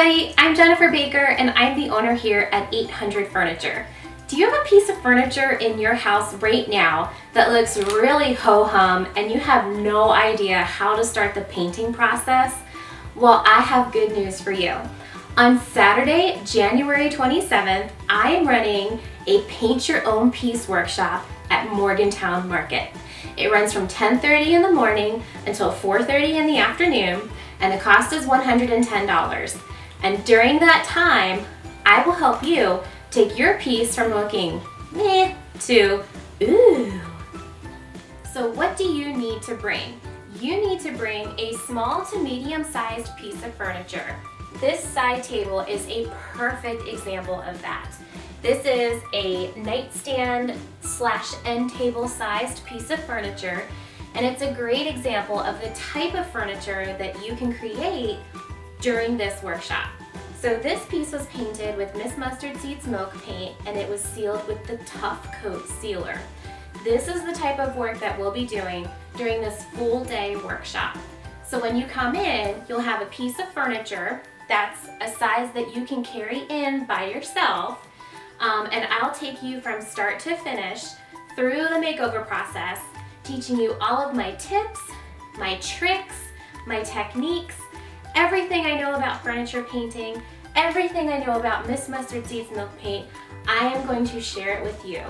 everybody, I'm Jennifer Baker and I'm the owner here at 800 Furniture. Do you have a piece of furniture in your house right now that looks really ho-hum and you have no idea how to start the painting process? Well, I have good news for you. On Saturday, January 27th, I am running a Paint Your Own Piece workshop at Morgantown Market. It runs from 10:30 in the morning until 4:30 in the afternoon, and the cost is $110. And during that time, I will help you take your piece from looking meh to ooh. So what do you need to bring? You need to bring a small to medium-sized piece of furniture. This side table is a perfect example of that. This is a nightstand / end table sized piece of furniture, and it's a great example of the type of furniture that you can create during this workshop. So this piece was painted with Miss Mustard Seeds milk paint, and it was sealed with the Topcoats sealer. This is the type of work that we'll be doing during this full day workshop. So when you come in, you'll have a piece of furniture that's a size that you can carry in by yourself, and I'll take you from start to finish through the makeover process, teaching you all of my tips, my tricks, my techniques, everything I know about furniture painting, everything I know about Miss Mustard Seeds milk paint. I am going to share it with you,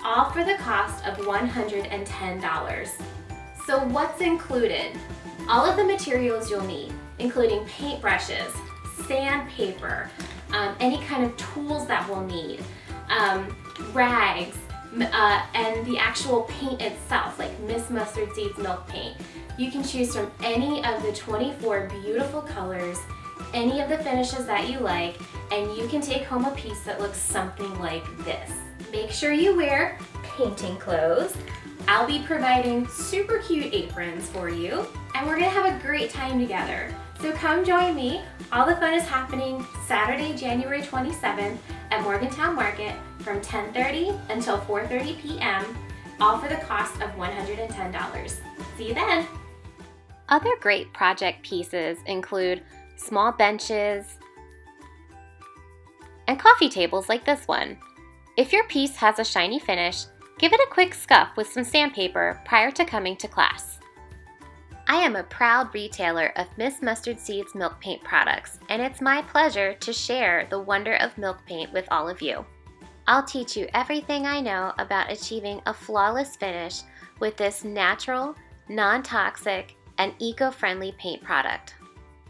all for the cost of $110. So what's included? All of the materials you'll need, including paintbrushes, sandpaper, any kind of tools that we'll need, rags, and the actual paint itself, like Miss Mustard Seeds milk paint. You can choose from any of the 24 beautiful colors, any of the finishes that you like, and you can take home a piece that looks something like this. Make sure you wear painting clothes. I'll be providing super cute aprons for you, and we're gonna have a great time together. So come join me. All the fun is happening Saturday, January 27th at Morgantown Market from 10:30 until 4:30 p.m., all for the cost of $110. See you then. Other great project pieces include small benches and coffee tables like this one. If your piece has a shiny finish, give it a quick scuff with some sandpaper prior to coming to class. I am a proud retailer of Miss Mustard Seeds milk paint products, and it's my pleasure to share the wonder of milk paint with all of you. I'll teach you everything I know about achieving a flawless finish with this natural, non-toxic, and eco-friendly paint product.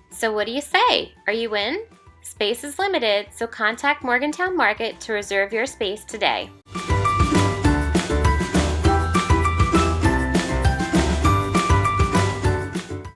So what do you say? Are you in? Space is limited, so contact Morgantown Market to reserve your space today.